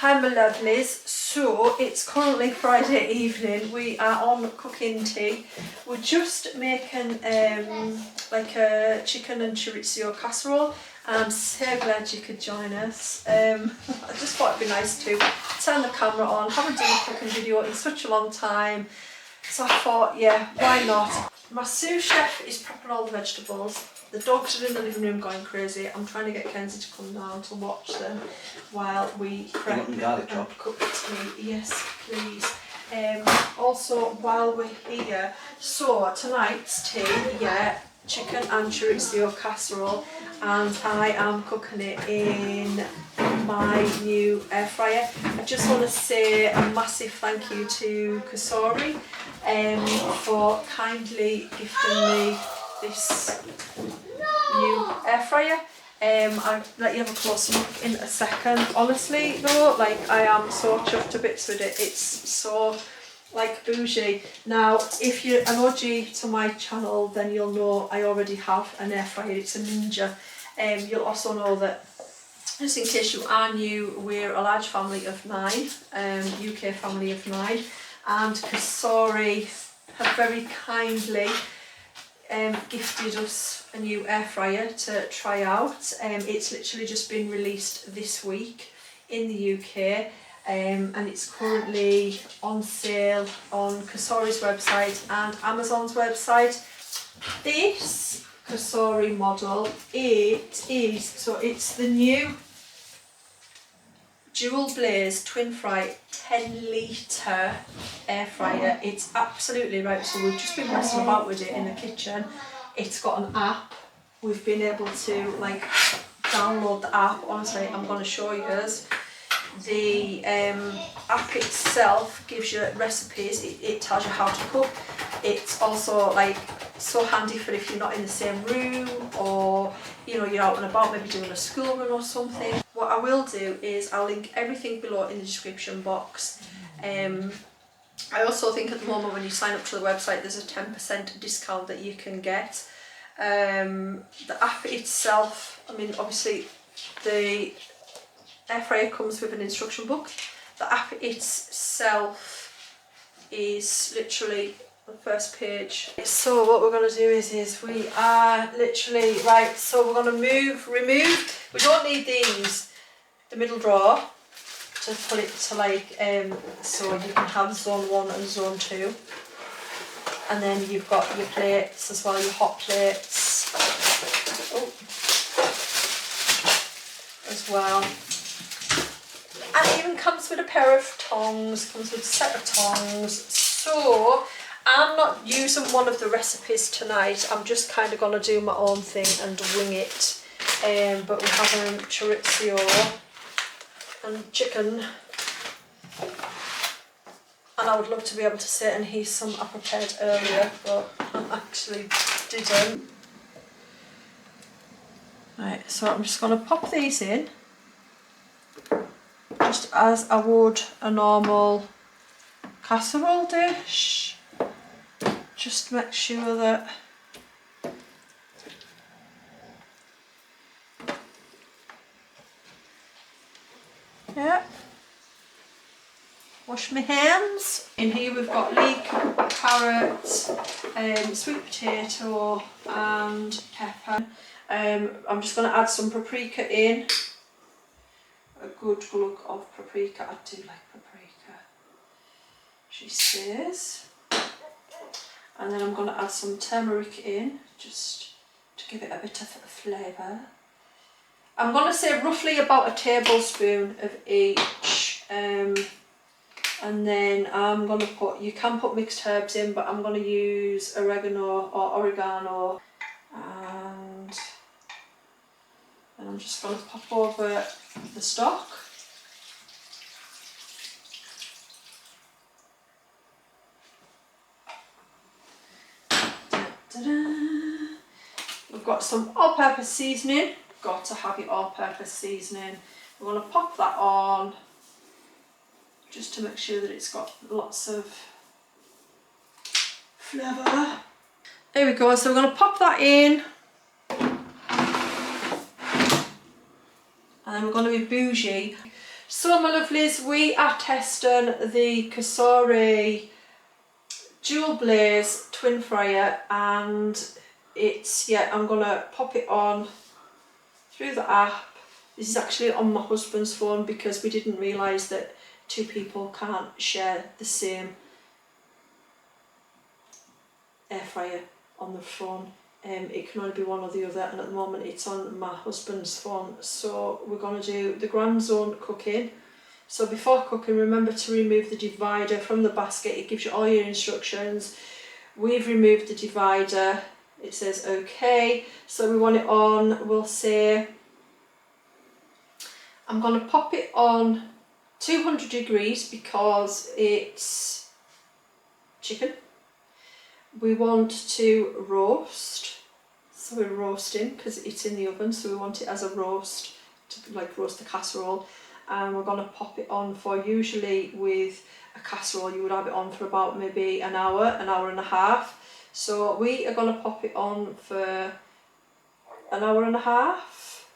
Hi my lovelies, so it's currently Friday evening, we are on cooking tea. We're just making like a chicken and chorizo casserole. I'm so glad you could join us. I just thought it'd be nice to turn the camera on, haven't done a cooking video in such a long time. So I thought, yeah, why not? My sous chef is prepping all the vegetables. The dogs are in the living room going crazy. I'm trying to get Kenzie to come down to watch them while we prep and cook tea. Yes, please. Also, while we're here, so tonight's tea, yeah, chicken and chorizo casserole, and I am cooking it in my new air fryer. I just want to say a massive thank you to COSORI for kindly gifting me this new air fryer. I'll let you have a close look in a second. Honestly though, like I am so chuffed to bits with it. It's so like bougie. Now if you're an OG to my channel, then you'll know I already have an air fryer. It's a Ninja. You'll also know that, just in case you are new, we're a large family of 9, UK family of 9, and COSORI have very kindly gifted us a new air fryer to try out. It's literally just been released this week in the UK, and it's currently on sale on COSORI's website and Amazon's website. This COSORI model, it's the new dual blaze twin fry 10 litre air fryer. It's absolutely right. So we've just been messing about with it in the kitchen. It's got an app. We've been able to like download the app. Honestly, I'm going to show you guys. The app itself gives you recipes. It tells you how to cook. It's also like so handy for if you're not in the same room, or you know, you're out and about, maybe doing a school run or something. What I will do is I'll link everything below in the description box. I also think at the moment when you sign up to the website there's a 10% discount that you can get. The app itself, I mean obviously the air fryer comes with an instruction book. The app itself is literally the first page. So what we're going to do is we are literally, right, so we're going to remove, we don't need these, the middle drawer, to put it to like, so you can have zone 1 and zone 2. And then you've got your plates as well, your hot plates, as well. And it even comes with a pair of tongs, comes with a set of tongs. So I'm not using one of the recipes tonight, I'm just kind of going to do my own thing and wing it. But we're having chorizo and chicken. And I would love to be able to sit and heat some I prepared earlier, but I actually didn't. Right, so I'm just going to pop these in, just as I would a normal casserole dish. Just make sure that wash my hands. In here we've got leek, carrots, sweet potato and pepper. I'm just going to add some paprika in. A good glug of paprika. I do like paprika, she says. And then I'm going to add some turmeric in, just to give it a bit of flavour. I'm going to say roughly about a tablespoon of each. And then I'm going to put, you can put mixed herbs in, but I'm going to use oregano or oregano. And then I'm just going to pop over the stock. We've got some all-purpose seasoning. Got to have your all-purpose seasoning. We're going to pop that on just to make sure that it's got lots of flavour. There we go, so we're going to pop that in. And then we're going to be bougie. So my lovelies, we are testing the COSORI dual blaze twin fryer, and it's, yeah, I'm gonna pop it on through the app. This is actually on my husband's phone because we didn't realise that two people can't share the same air fryer on the phone. It can only be one or the other, and at the moment it's on my husband's phone. So we're going to do the grand zone cooking. So before cooking, remember to remove the divider from the basket. It gives you all your instructions. We've removed the divider. It says okay. So we want it on, we'll say, I'm going to pop it on 200 degrees because it's chicken. We want to roast, so we're roasting because it's in the oven, so we want it as a roast, to like roast the casserole. And we're going to pop it on for, usually with a casserole you would have it on for about maybe an hour and a half. So we are going to pop it on for an hour and a half.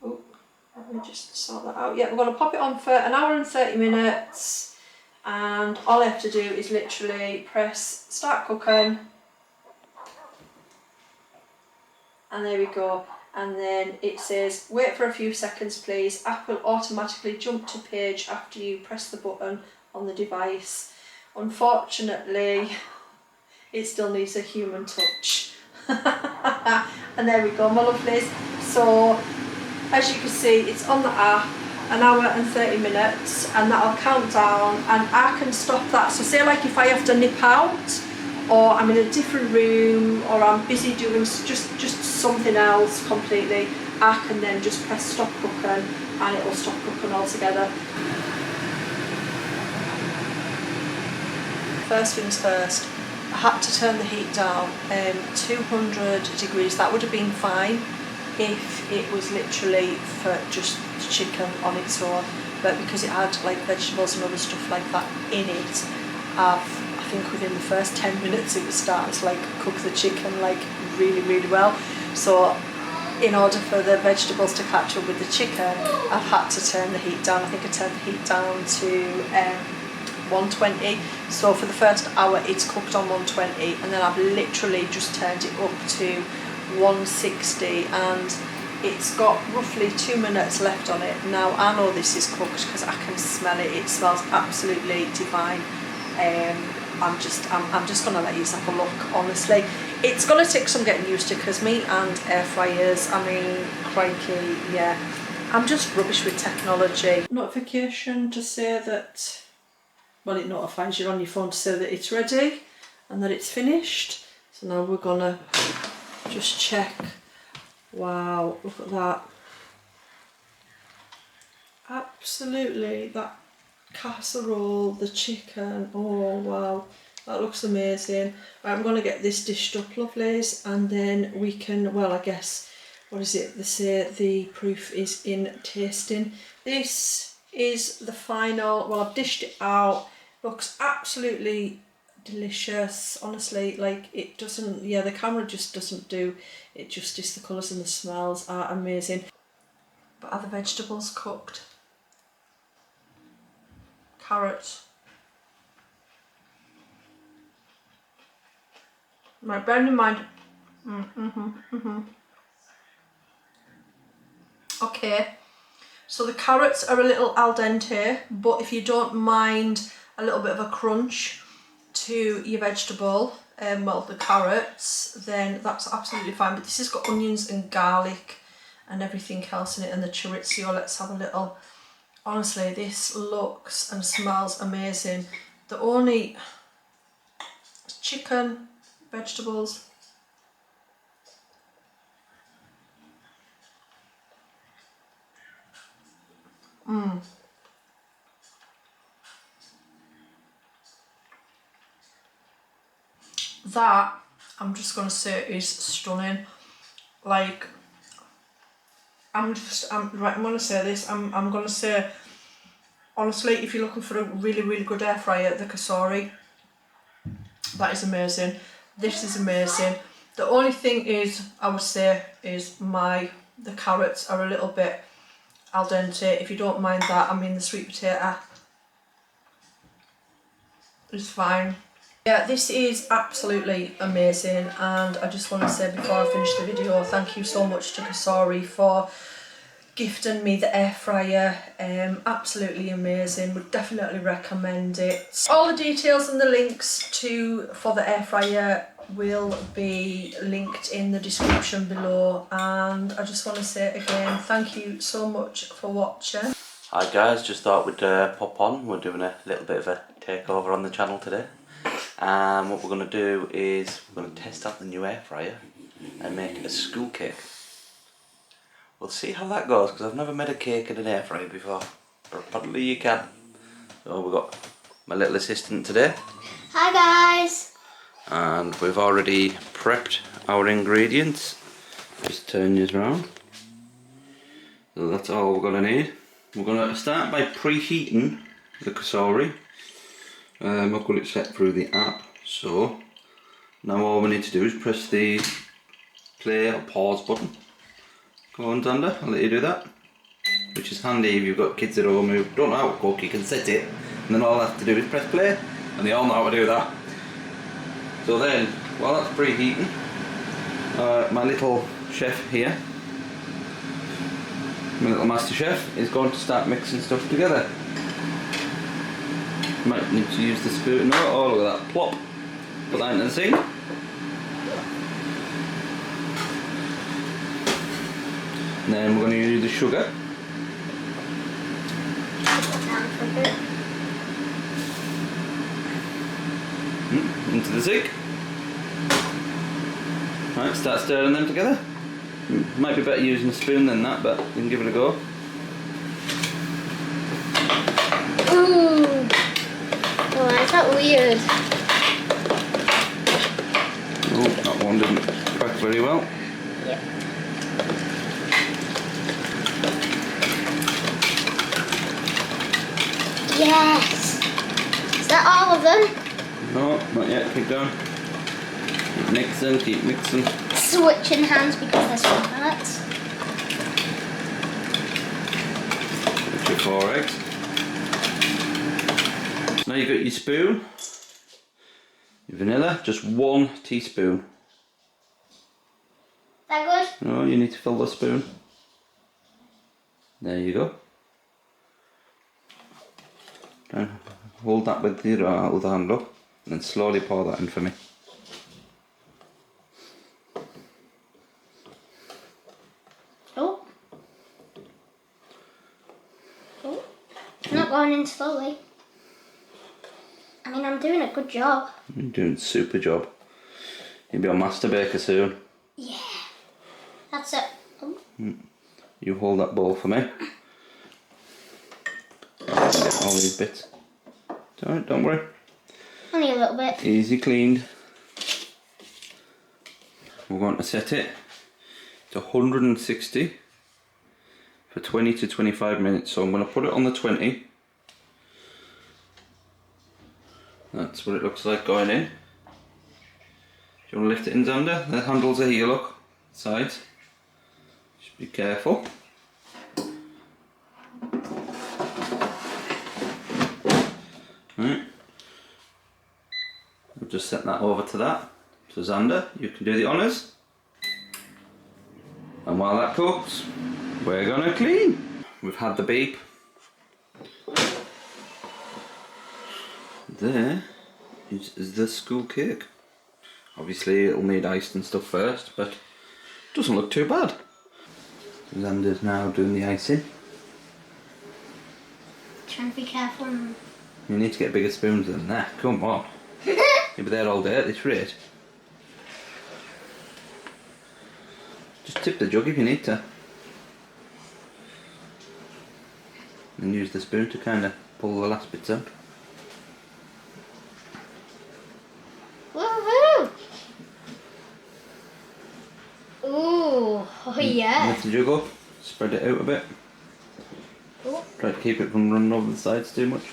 Oh, let me just sort that out. Yeah, we're going to pop it on for an hour and 30 minutes. And all I have to do is literally press start cooking, and there we go. And then it says wait for a few seconds please. App will automatically jump to page after you press the button on the device. Unfortunately, it still needs a human touch. And there we go, my lovelies. So as you can see, it's on the app, an hour and 30 minutes, and that'll count down, and I can stop that. So say like if I have to nip out, or I'm in a different room, or I'm busy doing just something else completely, I can then just press stop cooking and it will stop cooking altogether. First things first, I had to turn the heat down 200 degrees. That would have been fine if it was literally for just the chicken on its own, but because it had like vegetables and other stuff like that in it, I think within the first 10 minutes it was starting to like cook the chicken like really well. So in order for the vegetables to catch up with the chicken, I've had to turn the heat down. I think I turned the heat down to 120. So for the first hour it's cooked on 120, and then I've literally just turned it up to 160, and it's got roughly 2 minutes left on it. Now I know this is cooked because I can smell it. It smells absolutely divine. I'm just gonna let you have a look. Honestly, it's gonna take some getting used to because me and air fryers, I mean, crikey, yeah, I'm just rubbish with technology. Notification to say that, well, it notifies you on your phone to say that it's ready and that it's finished. So now we're gonna just check. Wow, look at that. Absolutely, that casserole, the chicken, oh wow, that looks amazing. Right, I'm going to get this dished up, lovelies, and then we can, well, I guess, what is it, they say the proof is in tasting. This is the final, well, I've dished it out, looks absolutely delicious, honestly. Like, it doesn't, yeah, the camera just doesn't do it justice. The colours and the smells are amazing. But are the vegetables cooked? Carrots. Right, bearing in mind, okay, so the carrots are a little al dente, but if you don't mind a little bit of a crunch to your vegetable, well, the carrots, then that's absolutely fine. But this has got onions and garlic and everything else in it, and the chorizo. Let's have a little. Honestly, this looks and smells amazing. The only chicken, vegetables. That, I'm just going to say, is stunning. Like, I'm going to say this, I'm going to say, honestly, if you're looking for a really good air fryer, the COSORI, that is amazing. This is amazing. The only thing is, I would say, is my the carrots are a little bit al dente. If you don't mind that, I mean the sweet potato is fine. Yeah, this is absolutely amazing, and I just want to say before I finish the video, thank you so much to COSORI for gifting me the air fryer. Absolutely amazing, would definitely recommend it. All the details and the links for the air fryer will be linked in the description below, and I just want to say again thank you so much for watching. Hi guys, just thought we'd pop on. We're doing a little bit of a takeover on the channel today. What we're going to do is we're going to test out the new air fryer and make a school cake. We'll see how that goes, because I've never made a cake in an air fryer before, but apparently you can. So we've got my little assistant today. Hi guys! And we've already prepped our ingredients. Just turn yours around. So that's all we're going to need. We're going to start by preheating the COSORI. I've got it set through the app, so now all we need to do is press the play or pause button. Go on, Xander, I'll let you do that. Which is handy if you've got kids at home who don't know how to cook. You can set it, and then all I have to do is press play, and they all know how to do that. So then, while that's preheating, my little chef here, my little master chef, is going to start mixing stuff together. Might need to use the spoon. Oh, look at that, plop. Put that into the sink. And then we're going to use the sugar. Into the sink. Right, start stirring them together. Might be better using a spoon than that, but you can give it a go. Ooh! Oh, that's not weird. Oh, that one didn't crack very well. Yep. Yes! Is that all of them? No, not yet. Keep going. Keep mixing, keep mixing. Switching hands because there's some parts. That's your 4 eggs. Now you've got your spoon. Your vanilla, just 1 teaspoon. That good? No, you need to fill the spoon. There you go. Now hold that with your other hand up, and then slowly pour that in for me. Oh. Oh. It's not going in slowly. I mean, I'm doing a good job. You're doing a super job. You'll be a master baker soon. Yeah. That's it. Oh. You hold that bowl for me. I can get all these bits. It's alright, don't worry. Only a little bit. Easy cleaned. We're going to set it to 160 for 20 to 25 minutes. So I'm going to put it on the 20. That's what it looks like going in. If you want to lift it in, Xander, the handles are here, look, sides. Just be careful. Right. We'll just set that over to that. So Xander, you can do the honours. And while that cooks, we're going to clean. We've had the beep. There is the school cake. Obviously it'll need ice and stuff first, but it doesn't look too bad. Xander's now doing the icing. Trying to be careful. You need to get bigger spoons than that, come on. You'll be there all day at this rate. Just tip the jug if you need to. And use the spoon to kind of pull the last bits out. Woohoo! Ooh, oh yeah. Lift the jug up, spread it out a bit. Ooh. Try to keep it from running over the sides too much.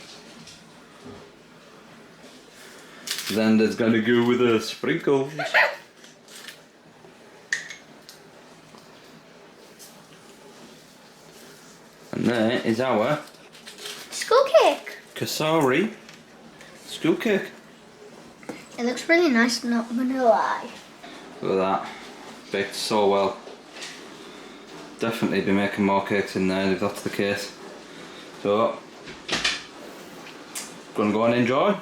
Xander's gonna go with the sprinkles. And there is our School cake. COSORI school cake. It looks really nice, not gonna lie. Look at that. Baked so well. Definitely be making more cakes in there if that's the case. So, gonna go and enjoy.